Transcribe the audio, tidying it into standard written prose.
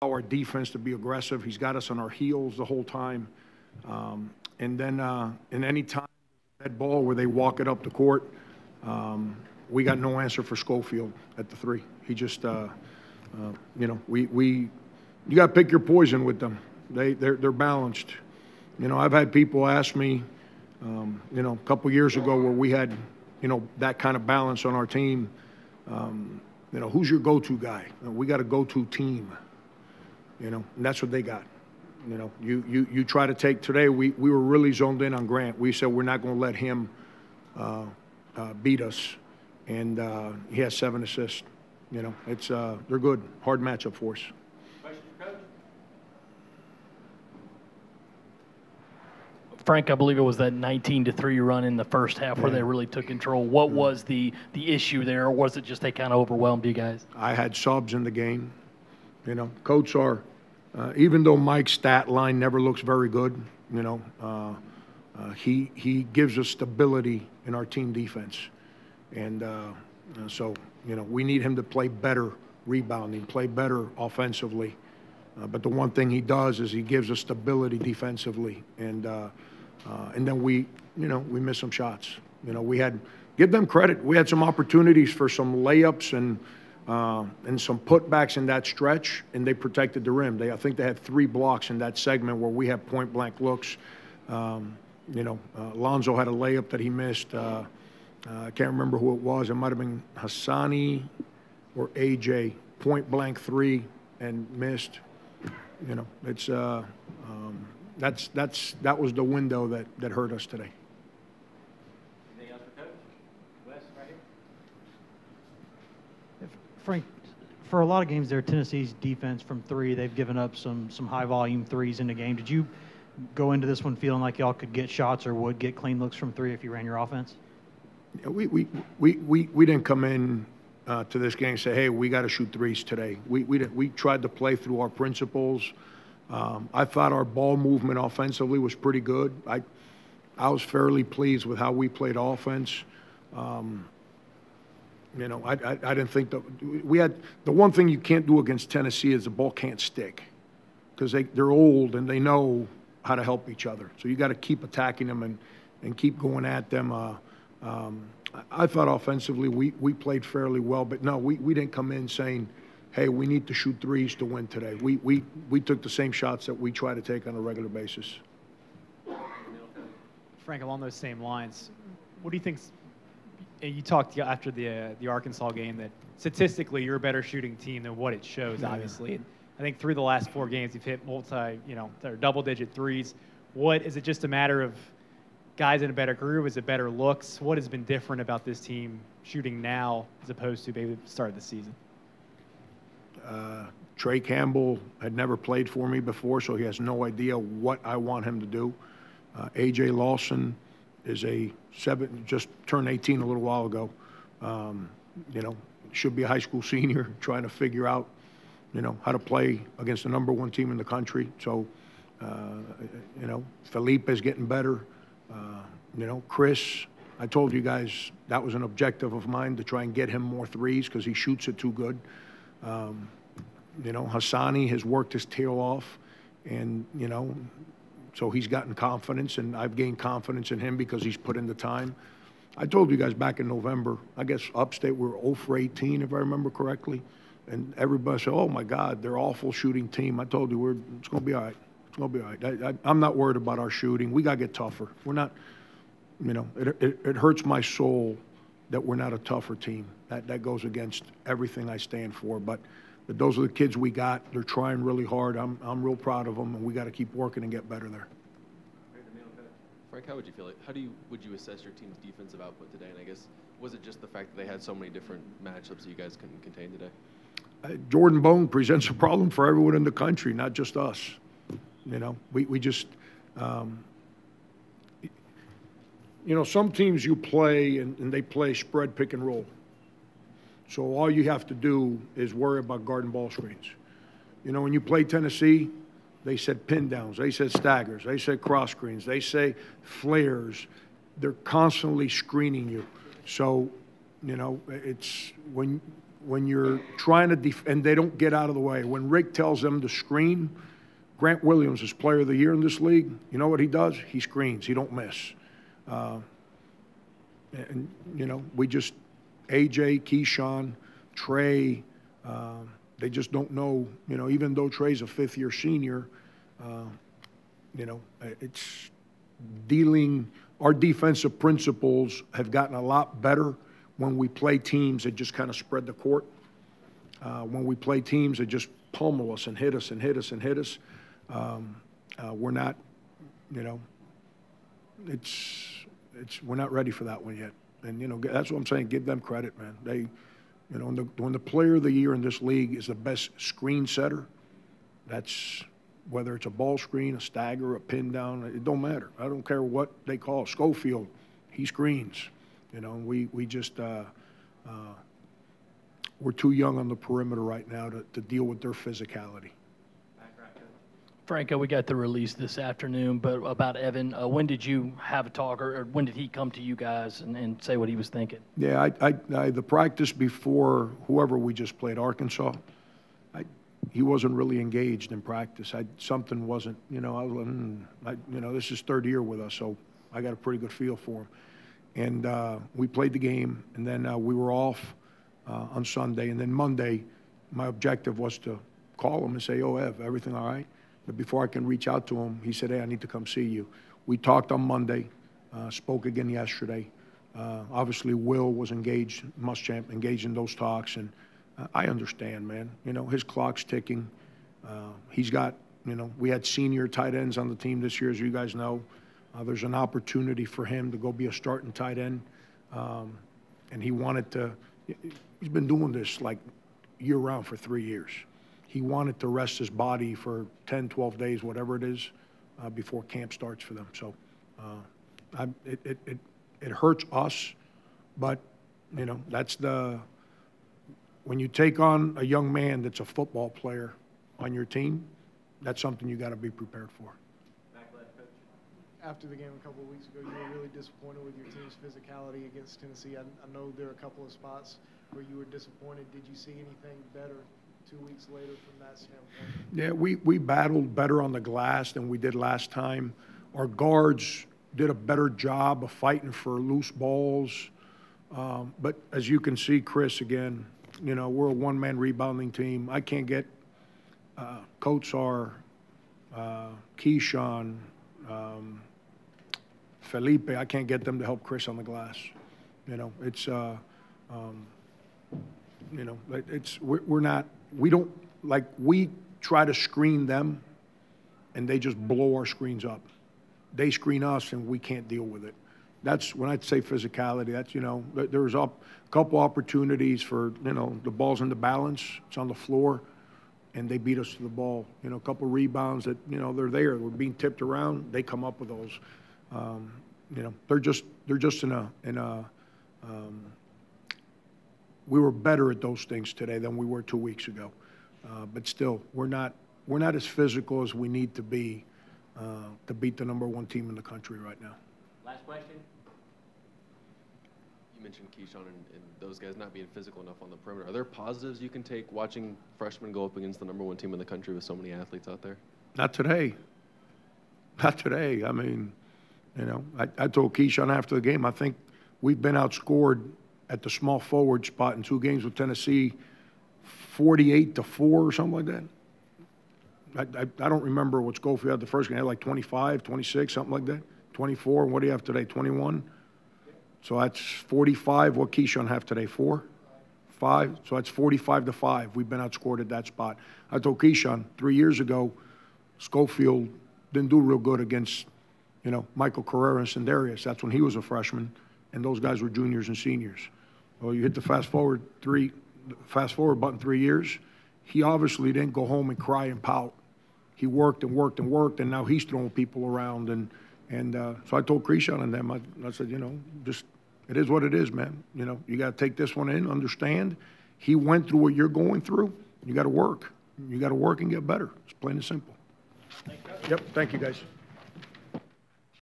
our defense to be aggressive. He's got us on our heels the whole time. And then in any time that ball where they walk it up the court, we got no answer for Schofield at the three. He just, you know, you got to pick your poison with them. They're balanced. You know, I've had people ask me, you know, a couple years ago where we had, you know, that kind of balance on our team. You know, who's your go-to guy? We got a go-to team. You know, and that's what they got. You know, you try to take today. We were really zoned in on Grant. We said we're not going to let him beat us, and he has 7 assists. You know, it's they're good. Hard matchup for us. Frank, I believe it was that 19-3 run in the first half where they really took control. What was the issue there, or was it just they kind of overwhelmed you guys? I had subs in the game. You know, Coach are, even though Mike's stat line never looks very good, you know, he gives us stability in our team defense. And so, you know, we need him to play better rebounding, play better offensively. But the one thing he does is he gives us stability defensively. And then we, you know, we miss some shots. You know, give them credit. We had some opportunities for some layups and some putbacks in that stretch, and they protected the rim. I think they had 3 blocks in that segment where we had point-blank looks. You know, Lonzo had a layup that he missed. I can't remember who it was. It might have been Hassani or AJ, point-blank 3 and missed. You know, it's that was the window that hurt us today. Anything else for Coach? Wes, right here. Frank, for a lot of games there, Tennessee's defense from 3, they've given up some high-volume threes in the game. Did you go into this one feeling like y'all could get shots or would get clean looks from 3 if you ran your offense? Yeah, we didn't come in to this game and say, hey, we got to shoot threes today. We tried to play through our principles. I thought our ball movement offensively was pretty good. I was fairly pleased with how we played offense. You know, I didn't think that we had the one thing you can't do against Tennessee is the ball can't stick because they're old and they know how to help each other. So you got to keep attacking them and keep going at them. I thought offensively we played fairly well, but no, we didn't come in saying, hey, we need to shoot threes to win today. We took the same shots that we try to take on a regular basis. Frank, along those same lines, what do you think? You talked after the Arkansas game that statistically you're a better shooting team than what it shows, obviously. And I think through the last 4 games you've hit double-digit threes. What is it? Just a matter of guys in a better groove? Is it better looks? What has been different about this team shooting now as opposed to maybe the start of the season? Trey Campbell had never played for me before, so he has no idea what I want him to do. A.J. Lawson is just turned 18 a little while ago. You know, should be a high school senior, trying to figure out, you know, how to play against the #1 team in the country. So, you know, Felipe is getting better. You know, Chris, I told you guys that was an objective of mine to try and get him more threes because he shoots it too good. You know, Hassani has worked his tail off, and, you know, so he's gotten confidence, and I've gained confidence in him because he's put in the time. I told you guys back in November, I guess upstate we were 0 for 18, if I remember correctly, and everybody said, oh, my God, they're an awful shooting team. I told you it's going to be all right. It's going to be all right. I'm not worried about our shooting. We got to get tougher. We're not, you know, it hurts my soul that we're not a tougher team. That goes against everything I stand for. But those are the kids we got. They're trying really hard. I'm real proud of them, and we got to keep working and get better there. Frank, how would you feel? Would you assess your team's defensive output today? And I guess, was it just the fact that they had so many different matchups that you guys couldn't contain today? Jordan Bone presents a problem for everyone in the country, not just us. You know, we just, you know, some teams you play and they play spread pick and roll. So all you have to do is worry about guarding ball screens. You know, when you play Tennessee, they said pin downs, they said staggers, they said cross screens, they say flares. They're constantly screening you. So, you know, it's when when you're trying to and they don't get out of the way. When Rick tells them to screen, Grant Williams is Player of the Year in this league. You know what he does? He screens. He don't miss. And you know, we just AJ, Keyshawn, Trey. They just don't know. You know, even though Trey's a fifth-year senior, you know, it's dealing. Our defensive principles have gotten a lot better when we play teams that just kind of spread the court. When we play teams that just pummel us and hit us and hit us and hit us, we're not, you know, we're not ready for that one yet. And, you know, that's what I'm saying. Give them credit, man. They, you know, when the Player of the Year in this league is the best screen setter, that's whether it's a ball screen, a stagger, a pin down, it don't matter. I don't care what they call it. Schofield, he screens. You know, we just we're too young on the perimeter right now to deal with their physicality. Franco, we got the release this afternoon, but about Evan, when did you have a talk, or when did he come to you guys and say what he was thinking? Yeah, the practice before whoever we just played, Arkansas, he wasn't really engaged in practice. Something wasn't, you know, you know, this is third year with us, so I got a pretty good feel for him. And we played the game, and then we were off on Sunday, and then Monday, my objective was to call him and say, "Oh, Ev, everything all right?" But before I can reach out to him, he said, "Hey, I need to come see you." We talked on Monday, spoke again yesterday. Obviously, Will was engaged, Muschamp, engaged in those talks, and I understand, man. You know, his clock's ticking. He's got, you know, we had senior tight ends on the team this year, as you guys know. There's an opportunity for him to go be a starting tight end, and he wanted to. He's been doing this like year-round for 3 years. He wanted to rest his body for 10, 12 days, whatever it is, before camp starts for them. So it hurts us, but, you know, that's when you take on a young man that's a football player on your team, that's something you got to be prepared for. After the game a couple of weeks ago, you were really disappointed with your team's physicality against Tennessee. I know there are a couple of spots where you were disappointed. Did you see anything better 2 weeks later from that standpoint? Yeah, we battled better on the glass than we did last time. Our guards did a better job of fighting for loose balls. But as you can see, Chris, again, you know, we're a one-man rebounding team. I can't get Kotsar, Keyshawn, Felipe, I can't get them to help Chris on the glass. You know, it's, you know, we don't, like, we try to screen them and they just blow our screens up. They screen us and we can't deal with it. That's when I say physicality, that's, you know, there's a couple opportunities for, you know, the ball's in the balance, it's on the floor, and they beat us to the ball. You know, a couple rebounds that, you know, they're there, we're being tipped around, they come up with those. You know, they're just in a we were better at those things today than we were 2 weeks ago. But still, we're not as physical as we need to be to beat the #1 team in the country right now. Last question. You mentioned Keyshawn and those guys not being physical enough on the perimeter. Are there positives you can take watching freshmen go up against the #1 team in the country with so many athletes out there? Not today. Not today. I mean, you know, I told Keyshawn after the game, I think we've been outscored at the small forward spot in 2 games with Tennessee, 48-4 or something like that. I don't remember what Schofield had the first game. He had like 25, 26, something like that. 24. And what do you have today? 21. So that's 45. What Keyshawn have today? 4, 5. So that's 45-5. We've been outscored at that spot. I told Keyshawn 3 years ago, Schofield didn't do real good against, you know, Michael Carrera and Sendarius. That's when he was a freshman, and those guys were juniors and seniors. Well, you hit the fast forward button 3 years. He obviously didn't go home and cry and pout. He worked and worked and worked, and now he's throwing people around. And so I told Keyshawn and them, I said, you know, just it is what it is, man. You know, you got to take this one in, understand. He went through what you're going through. You got to work. You got to work and get better. It's plain and simple. Yep. Thank you, guys.